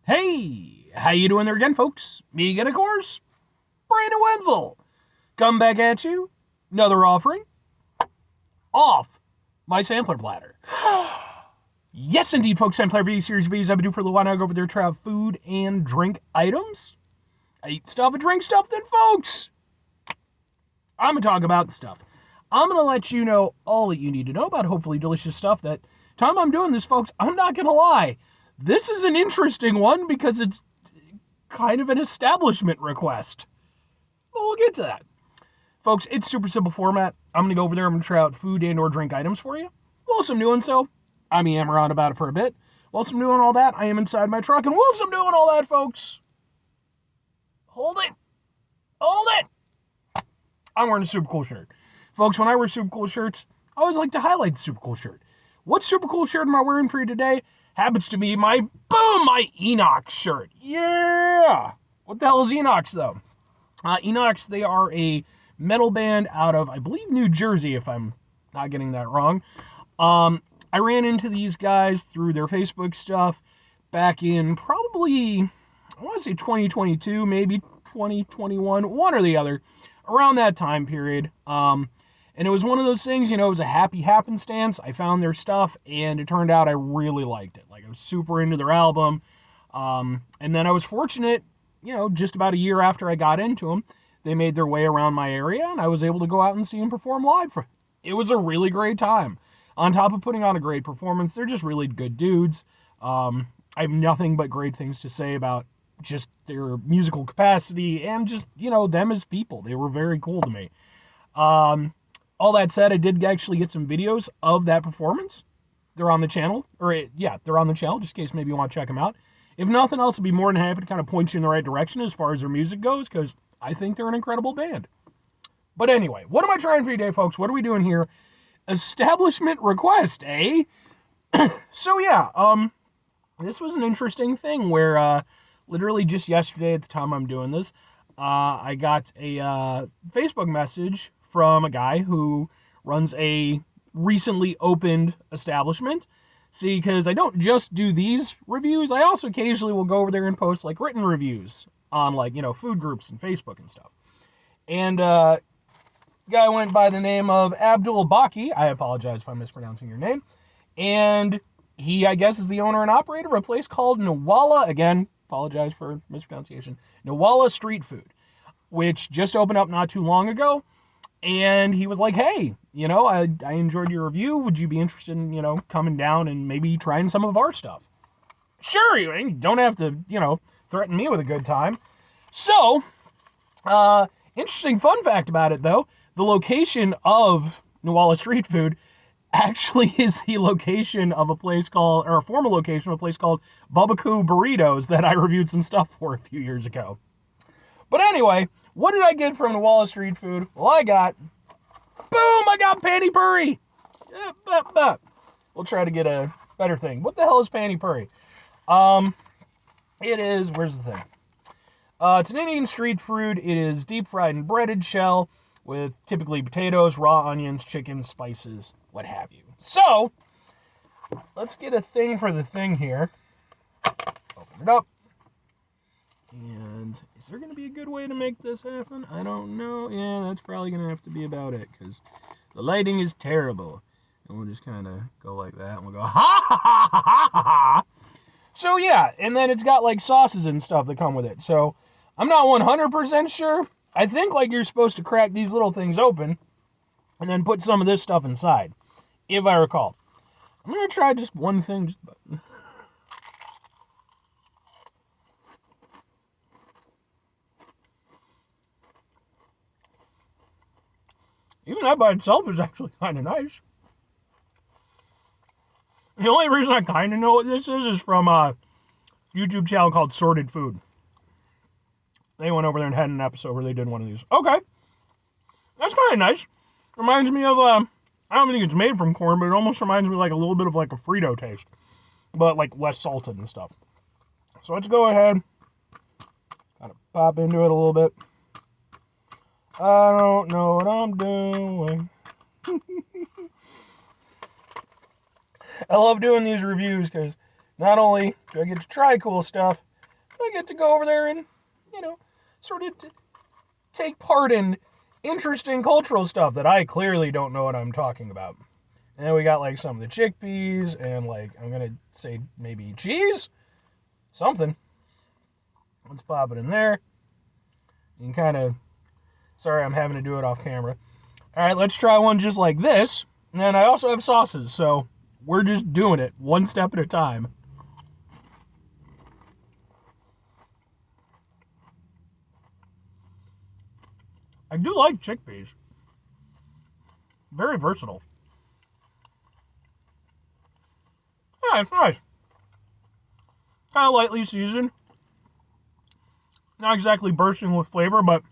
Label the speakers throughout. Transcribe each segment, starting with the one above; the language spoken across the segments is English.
Speaker 1: Hey, how you doing there again, folks? Me again, of course, Brandon Wenzel. Come back at you, another offering off my sampler platter. Yes, indeed, folks, sampler V series V's I've been doing for a little while now. I go over there, try out food and drink items. I eat stuff and drink stuff, then, folks, I'm going to talk about the stuff. I'm going to let you know all that you need to know about hopefully delicious stuff. That time I'm doing this, folks, I'm not going to lie. This is an interesting one because it's kind of an establishment request. But we'll get to that. Folks, it's super simple format. I'm going to go over there. I'm going to try out food and or drink items for you. Whilst I'm doing so, I yammer on about it for a bit. Whilst I'm doing all that, I am inside my truck. And whilst I'm doing all that, folks, hold it. I'm wearing a super cool shirt. Folks, when I wear super cool shirts, I always like to highlight the super cool shirt. What super cool shirt am I wearing for you today? Happens to be my Enox shirt. Yeah! What the hell is Enox, though? Enox, they are a metal band out of, I believe, New Jersey, if I'm not getting that wrong. I ran into these guys through their Facebook stuff back in probably, I want to say 2022, maybe 2021, one or the other, around that time period. And it was one of those things, it was a happy happenstance. I found their stuff, and it turned out I really liked it. Like, I was super into their album. And then I was fortunate, just about a year after I got into them, they made their way around my area, and I was able to go out and see them perform live. It was a really great time. On top of putting on a great performance, they're just really good dudes. I have nothing but great things to say about just their musical capacity and just, them as people. They were very cool to me. All that said, I did actually get some videos of that performance. They're on the channel. They're on the channel, just in case maybe you want to check them out. If nothing else, I'd be more than happy to kind of point you in the right direction as far as their music goes, because I think they're an incredible band. But anyway, what am I trying for you today, folks? What are we doing here? Establishment request, eh? So yeah, this was an interesting thing where literally just yesterday at the time I'm doing this, I got a Facebook message from a guy who runs a recently opened establishment. See, because I don't just do these reviews, I also occasionally will go over there and post like written reviews on food groups and Facebook and stuff. And guy went by the name of Abdul Baki. I apologize if I'm mispronouncing your name. And he, I guess, is the owner and operator of a place called Niwaala. Again, apologize for mispronunciation. Niwaala Street Food, which just opened up not too long ago. And he was like, hey, I enjoyed your review. Would you be interested in, coming down and maybe trying some of our stuff? Sure, you don't have to, threaten me with a good time. So, interesting fun fact about it, though. The location of Niwaala Street Food actually is the location of a place called, or a former location of a place called Bubbaku Burritos that I reviewed some stuff for a few years ago. But anyway, what did I get from Niwaala Street Food? Well, I got Pani Puri. We'll try to get a better thing. What the hell is Pani Puri? It is, where's the thing? It's an Indian street food. It is deep fried and breaded shell with typically potatoes, raw onions, chicken, spices, what have you. So, let's get a thing for the thing here. Open it up. And is there going to be a good way to make this happen? I don't know. Yeah, that's probably going to have to be about it, because the lighting is terrible. And we'll just kind of go like that, and we'll go, ha, ha, ha, ha, ha, ha. So, yeah, and then it's got, like, sauces and stuff that come with it. So, I'm not 100% sure. I think, you're supposed to crack these little things open and then put some of this stuff inside, if I recall. I'm going to try just one thing. Even that by itself is actually kind of nice. The only reason I kind of know what this is from a YouTube channel called Sorted Food. They went over there and had an episode where they did one of these. Okay. That's kind of nice. Reminds me of, I don't think it's made from corn, but it almost reminds me a little bit of a Frito taste. But, less salted and stuff. So let's go ahead. Kind of pop into it a little bit. I don't know what I'm doing. I love doing these reviews because not only do I get to try cool stuff, I get to go over there and, you know, sort of take part in interesting cultural stuff that I clearly don't know what I'm talking about. And then we got like some of the chickpeas and like, I'm going to say maybe cheese? Something. Let's pop it in there. You can kind of, sorry I'm having to do it off camera. All right, let's try one just like this. And then I also have sauces, so we're just doing it one step at a time. I do like chickpeas. Very versatile. Yeah, it's nice. Kind of lightly seasoned. Not exactly bursting with flavor, but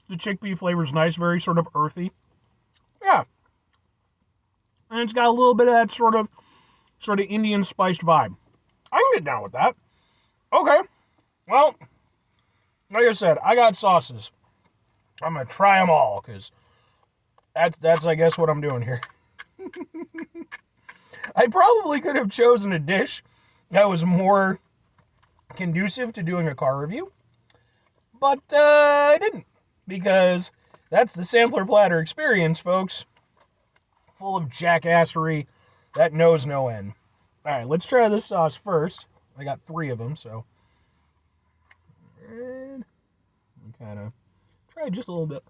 Speaker 1: the chickpea flavor is nice, very sort of earthy. Yeah. And it's got a little bit of that sort of Indian spiced vibe. I can get down with that. Okay. Well, like I said, I got sauces. I'm going to try them all, because that's, I guess, what I'm doing here. I probably could have chosen a dish that was more conducive to doing a car review, but I didn't, because that's the sampler platter experience, folks. Full of jackassery that knows no end. All right, let's try this sauce first. I got 3 of them, so. And kind of try just a little bit.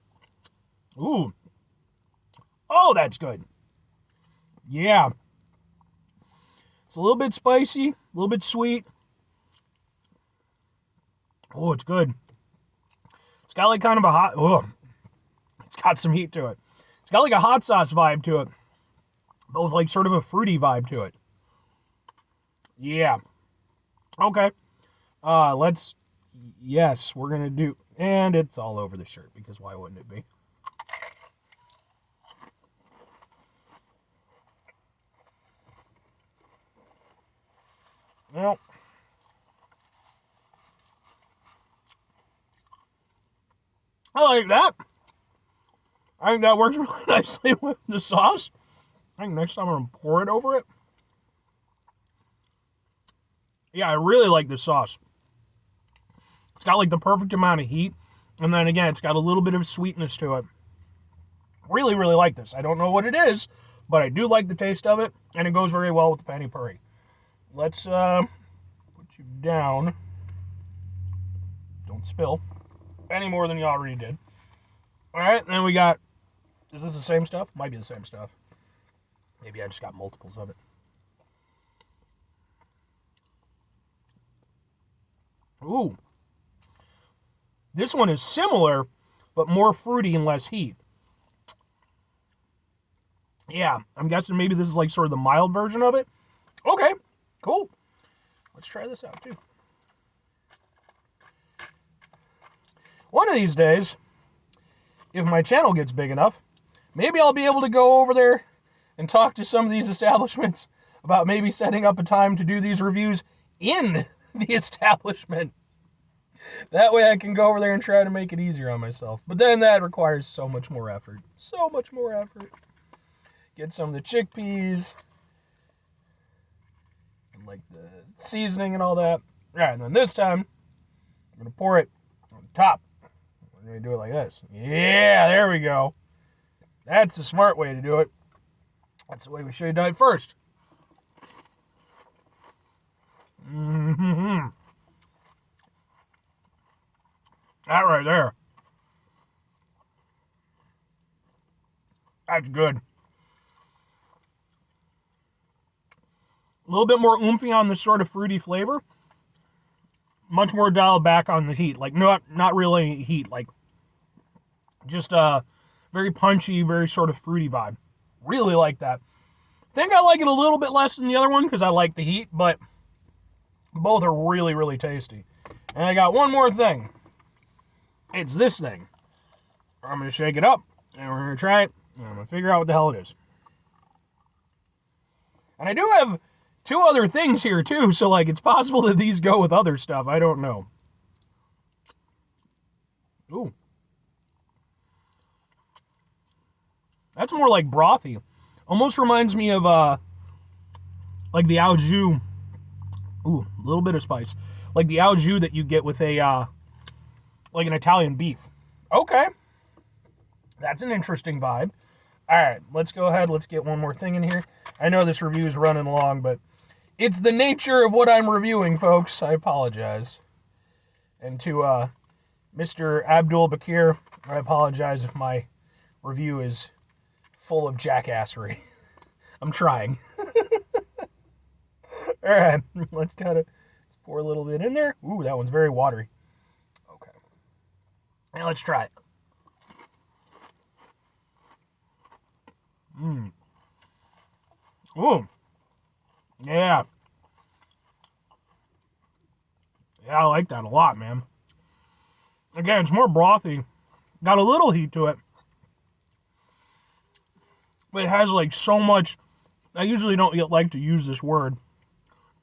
Speaker 1: Ooh. Oh, that's good. Yeah. It's a little bit spicy, a little bit sweet. Oh, it's good. It's got like kind of a hot, oh, it's got some heat to it. It's got like a hot sauce vibe to it, but with like sort of a fruity vibe to it. Yeah. Okay. Yes, we're going to do, and it's all over the shirt, because why wouldn't it be? Well, I like that. I think that works really nicely with the sauce. I think next time I'm going to pour it over it. Yeah, I really like the sauce. It's got like the perfect amount of heat. And then again, it's got a little bit of sweetness to it. Really, really like this. I don't know what it is, but I do like the taste of it. And it goes very well with the Pani Puri. Let's put you down. Don't spill any more than you already did. All right, then we got, is this the same stuff? Might be the same stuff. Maybe I just got multiples of it. Ooh. This one is similar, but more fruity and less heat. Yeah, I'm guessing maybe this is like sort of the mild version of it. Okay, cool. Let's try this out too. One of these days, if my channel gets big enough, maybe I'll be able to go over there and talk to some of these establishments about maybe setting up a time to do these reviews in the establishment. That way I can go over there and try to make it easier on myself. But then that requires so much more effort. So much more effort. Get some of the chickpeas. And like the seasoning and all that. Alright, and then this time, I'm going to pour it on top. We're going to do it like this. Yeah, there we go. That's the smart way to do it. That's the way we should have done it first. Mm-hmm. That right there. That's good. A little bit more oomphy on the sort of fruity flavor. Much more dialed back on the heat. Like, not really heat. Like, just very punchy, very sort of fruity vibe. Really like that. Think I like it a little bit less than the other one because I like the heat, but both are really, really tasty. And I got one more thing. It's this thing. I'm going to shake it up, and we're going to try it, and I'm going to figure out what the hell it is. And I do have 2 other things here, too, so, like, it's possible that these go with other stuff. I don't know. Ooh. That's more like brothy. Almost reminds me of, like, the au jus Ooh, a little bit of spice. Like the au jus that you get with a, like an Italian beef. Okay. That's an interesting vibe. All right, let's go ahead. Let's get one more thing in here. I know this review is running long, but it's the nature of what I'm reviewing, folks. I apologize. And to Mr. Abdul Bakir, I apologize if my review is full of jackassery. I'm trying. All right, let's pour a little bit in there. Ooh, that one's very watery. Okay. Now let's try it. Ooh. Yeah. Yeah, I like that a lot, man. Again, it's more brothy. Got a little heat to it. But it has like so much. I usually don't like to use this word.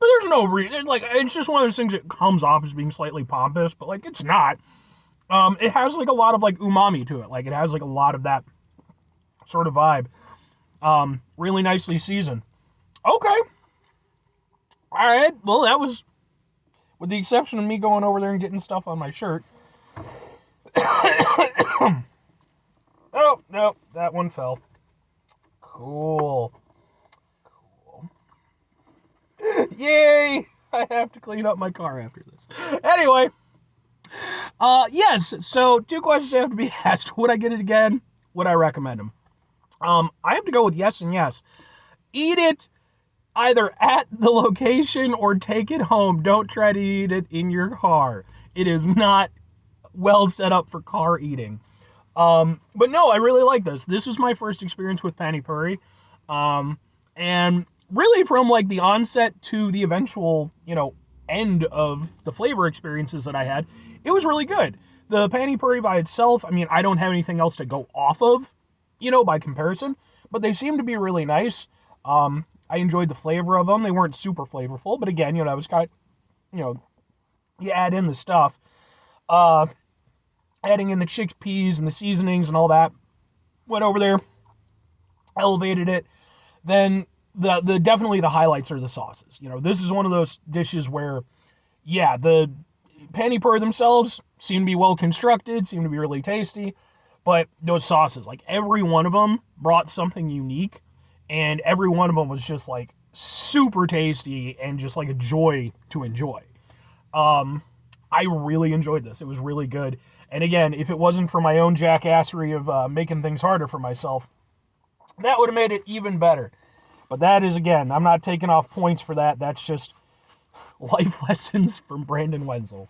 Speaker 1: But there's no reason. Like, it's just one of those things that comes off as being slightly pompous, but like it's not. It has like a lot of like umami to it. Like it has like a lot of that sort of vibe. Really nicely seasoned. Okay. All right. Well, that was, with the exception of me going over there and getting stuff on my shirt. Oh, no, that one fell. Cool. Yay! I have to clean up my car after this. Anyway. Yes, so 2 questions have to be asked. Would I get it again? Would I recommend them? I have to go with yes and yes. Eat it either at the location or take it home. Don't try to eat it in your car. It is not well set up for car eating. But no, I really like this. This was my first experience with Pani Puri. And really from like the onset to the eventual, end of the flavor experiences that I had, it was really good. The Pani Puri by itself, I mean, I don't have anything else to go off of, by comparison, but they seem to be really nice. I enjoyed the flavor of them. They weren't super flavorful, but again, I was kind of, you add in the stuff, adding in the chickpeas and the seasonings and all that, went over there, elevated it. Then the definitely the highlights are the sauces. This is one of those dishes where, yeah, the Pani Puri themselves seem to be well constructed, seem to be really tasty, but those sauces, like every one of them brought something unique, and every one of them was just like super tasty and just like a joy to enjoy. I really enjoyed this. It was really good. And again, if it wasn't for my own jackassery of making things harder for myself, that would have made it even better. But that is, again, I'm not taking off points for that. That's just life lessons from Brandon Wenzel.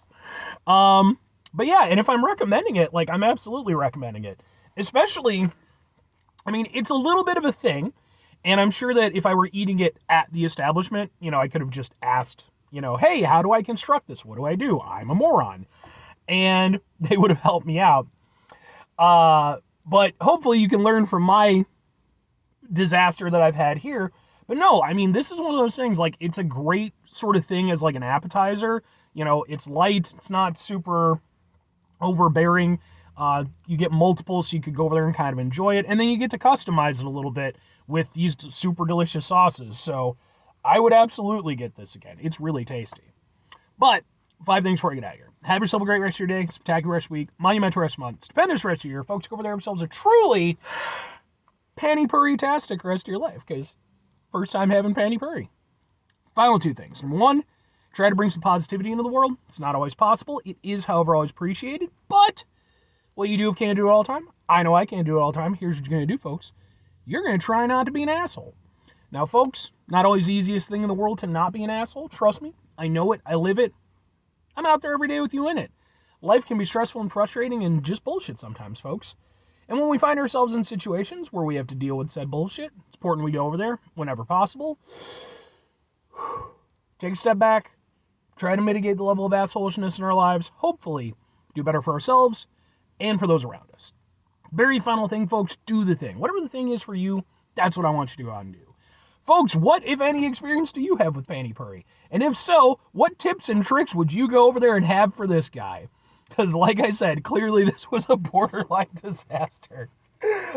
Speaker 1: But yeah, and if I'm recommending it, like, I'm absolutely recommending it. Especially, I mean, it's a little bit of a thing, and I'm sure that if I were eating it at the establishment, I could have just asked, hey, how do I construct this? What do I do? I'm a moron. And they would have helped me out. But hopefully you can learn from my disaster that I've had here. But no, I mean, this is one of those things, like, it's a great sort of thing as like an appetizer. It's light, it's not super overbearing. You get multiple, so you could go over there and kind of enjoy it, and then you get to customize it a little bit with these super delicious sauces. So I would absolutely get this again. It's really tasty. But 5 things before I get out of here. Have yourself a great rest of your day, spectacular rest of your week, monumental rest of month, stupendous rest of your year. Folks, go over there themselves a truly Pani Puri-tastic rest of your life, because first time having Pani Puri. Final 2 things. Number 1, try to bring some positivity into the world. It's not always possible. It is, however, always appreciated. But what you do can't do it all the time. I know I can't do it all the time. Here's what you're going to do, folks. You're going to try not to be an asshole. Now, folks, not always the easiest thing in the world to not be an asshole. Trust me. I know it. I live it. I'm out there every day with you in it. Life can be stressful and frustrating and just bullshit sometimes, folks. And when we find ourselves in situations where we have to deal with said bullshit, it's important we go over there whenever possible. Take a step back. Try to mitigate the level of assholishness in our lives. Hopefully, do better for ourselves and for those around us. Very final thing, folks, do the thing. Whatever the thing is for you, that's what I want you to go out and do. Folks, what, if any, experience do you have with Pani Puri? And if so, what tips and tricks would you go over there and have for this guy? Because, like I said, clearly this was a borderline disaster.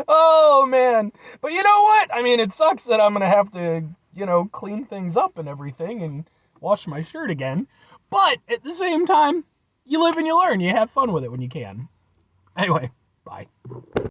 Speaker 1: Oh, man. But you know what? I mean, it sucks that I'm going to have to, clean things up and everything and wash my shirt again. But at the same time, you live and you learn. You have fun with it when you can. Anyway, bye.